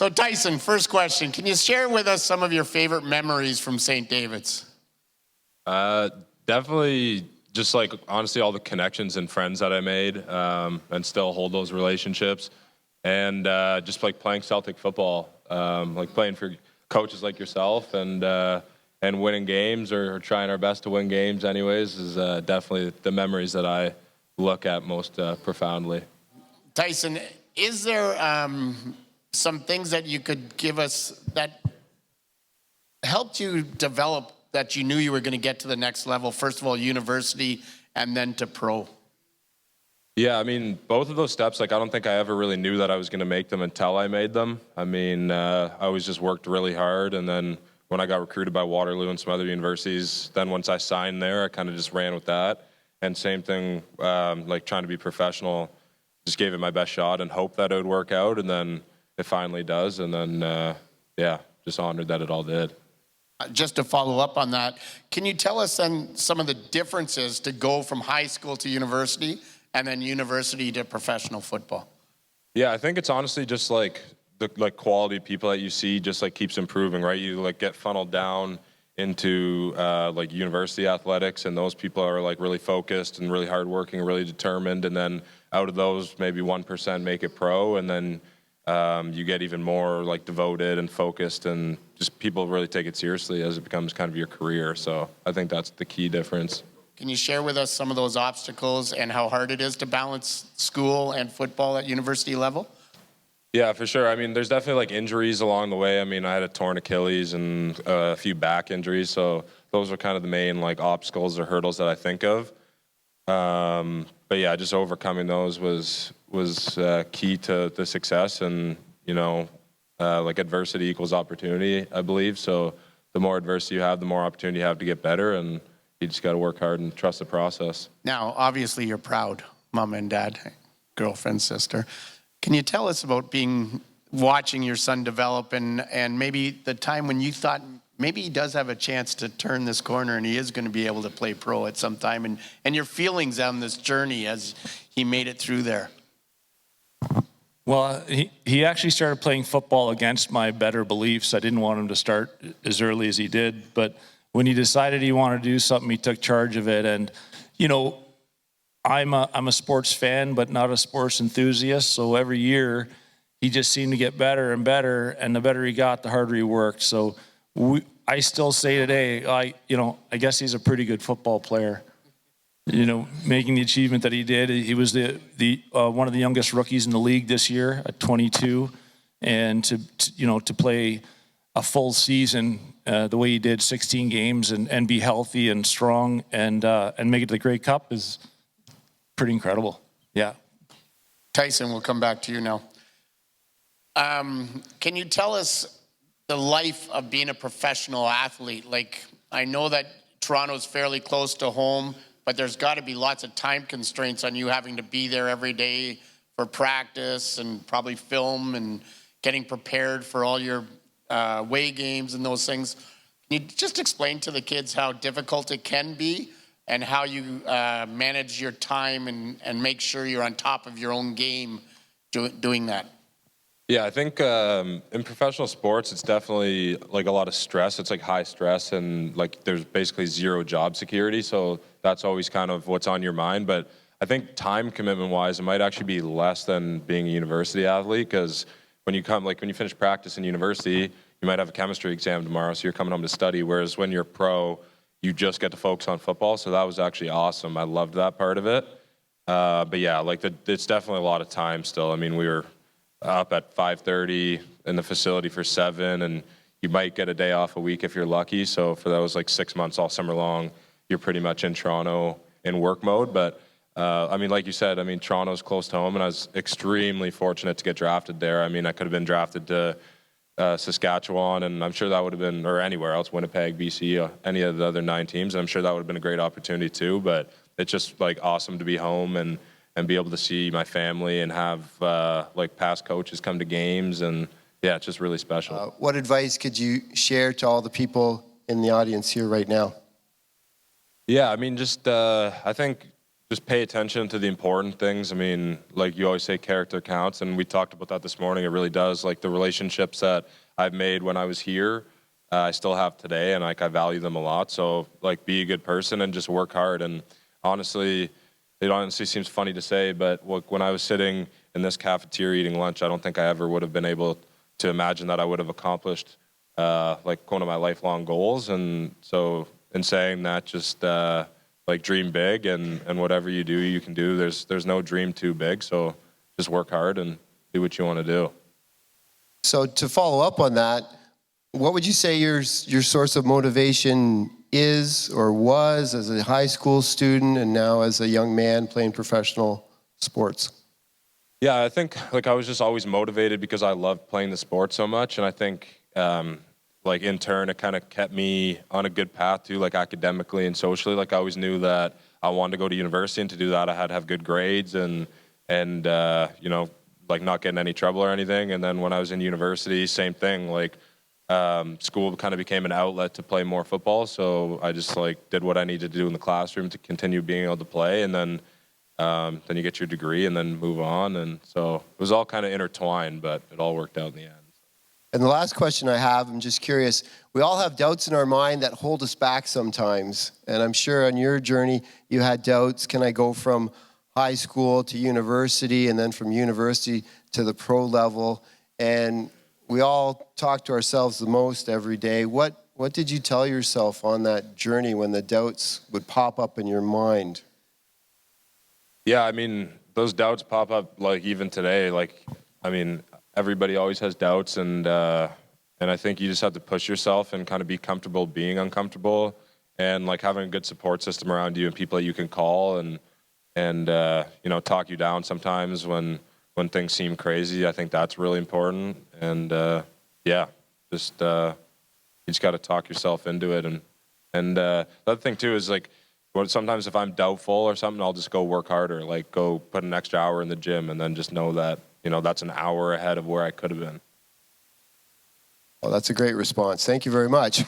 So Tyson, first question. Can you share with us some of your favorite memories from St. David's? Definitely just like, honestly, all the connections and friends that I made and still hold those relationships. And just like playing Celtic football, like playing for coaches like yourself and winning games or trying our best to win games anyways is definitely the memories that I look at most profoundly. Tyson, is there some things that you could give us that helped you develop that you knew you were going to get to the next level? First of all, university and then to pro. Yeah, I mean, both of those steps, like, I don't think I ever really knew that I was going to make them until I made them. I mean, I always just worked really hard, and then when I got recruited by Waterloo and some other universities, then once I signed there, I kind of just ran with that. And same thing, like trying to be professional, just gave it my best shot and hoped that it would work out, and then it finally does, and then, yeah, just honored that it all did. Just to follow up on that, can you tell us then some of the differences to go from high school to university and then university to professional football? Yeah, I think it's honestly just like the quality of people that you see just like keeps improving, right? You like get funneled down into like university athletics, and those people are like really focused and really hardworking, really determined, and then out of those, maybe 1% make it pro, and then you get even more like devoted and focused, and just people really take it seriously as it becomes kind of your career. So I think that's the key difference. Can you share with us some of those obstacles and how hard it is to balance school and football at university level? Yeah, for sure. I mean, there's definitely like injuries along the way. I mean, I had a torn Achilles and a few back injuries, so those are kind of the main like obstacles or hurdles that I think of. But yeah, just overcoming those was key to the success, and you know, like adversity equals opportunity, I believe. So the more adversity you have, the more opportunity you have to get better, and you just got to work hard and trust the process. Now, obviously, you're proud, mom and dad, girlfriend, sister. Can you tell us about watching your son develop and maybe the time when you thought maybe he does have a chance to turn this corner and he is going to be able to play pro at some time, and your feelings on this journey as he made it through there? Well, he actually started playing football against my better beliefs. I didn't want him to start as early as he did, but when he decided he wanted to do something, he took charge of it. And, you know, I'm a sports fan, but not a sports enthusiast. So every year he just seemed to get better and better. And the better he got, the harder he worked. So I still say today, I guess he's a pretty good football player. You know, making the achievement that he did. He was the one of the youngest rookies in the league this year at 22. And to play a full season the way he did, 16 games, and be healthy and strong and make it to the Grey Cup is pretty incredible. Yeah. Tyson, we'll come back to you now. Can you tell us the life of being a professional athlete? Like, I know that Toronto's fairly close to home, but there's got to be lots of time constraints on you having to be there every day for practice and probably film and getting prepared for all your away games and those things. Can you just explain to the kids how difficult it can be and how you manage your time and make sure you're on top of your own game doing that? Yeah, I think in professional sports, it's definitely like a lot of stress. It's like high stress, and like there's basically zero job security. So that's always kind of what's on your mind. But I think time commitment wise, it might actually be less than being a university athlete, because when you finish practice in university, you might have a chemistry exam tomorrow, so you're coming home to study. Whereas when you're pro, you just get to focus on football. So that was actually awesome. I loved that part of it. But yeah, like it's definitely a lot of time still. I mean, we were up at 5:30 in the facility for 7, and you might get a day off a week if you're lucky. So for those like 6 months all summer long, you're pretty much in Toronto in work mode. But I mean, like you said, I mean, Toronto's close to home, and I was extremely fortunate to get drafted there. I mean, I could have been drafted to Saskatchewan, and I'm sure that would have been, or anywhere else, Winnipeg, BC, any of the other 9 teams. I'm sure that would have been a great opportunity too. But it's just like awesome to be home and be able to see my family and have like past coaches come to games, and yeah, it's just really special. What advice could you share to all the people in the audience here right now? Yeah, I mean, just I think just pay attention to the important things. I mean, like you always say, character counts, and we talked about that this morning. It really does. Like the relationships that I've made when I was here, I still have today, and like I value them a lot. So like, be a good person and just work hard. And honestly, it honestly seems funny to say, but when I was sitting in this cafeteria eating lunch, I don't think I ever would have been able to imagine that I would have accomplished like one of my lifelong goals. And so in saying that, just like dream big, and whatever you do, you can do. There's no dream too big. So just work hard and do what you want to do. So to follow up on that, what would you say your source of motivation is or was as a high school student and now as a young man playing professional sports? Yeah, I think like I was just always motivated because I loved playing the sport so much, and I think like in turn it kind of kept me on a good path too, like academically and socially. Like I always knew that I wanted to go to university, and to do that I had to have good grades and you know, like not get in any trouble or anything. And then when I was in university, same thing. Like school kind of became an outlet to play more football, so I just like did what I needed to do in the classroom to continue being able to play, and then you get your degree and then move on. And so it was all kind of intertwined, but it all worked out in the end. And the last question I have, I'm just curious, we all have doubts in our mind that hold us back sometimes. And I'm sure on your journey, you had doubts. Can I go from high school to university and then from university to the pro level? And we all talk to ourselves the most every day. What did you tell yourself on that journey when the doubts would pop up in your mind? Yeah, I mean, those doubts pop up like even today. Like, I mean, everybody always has doubts, and I think you just have to push yourself and kind of be comfortable being uncomfortable, and like having a good support system around you and people that you can call and you know, talk you down sometimes when things seem crazy. I think that's really important. And yeah, just you just got to talk yourself into it. And the other thing too is like, sometimes if I'm doubtful or something, I'll just go work harder, like go put an extra hour in the gym, and then just know that, you know, that's an hour ahead of where I could have been. Well, that's a great response. Thank you very much.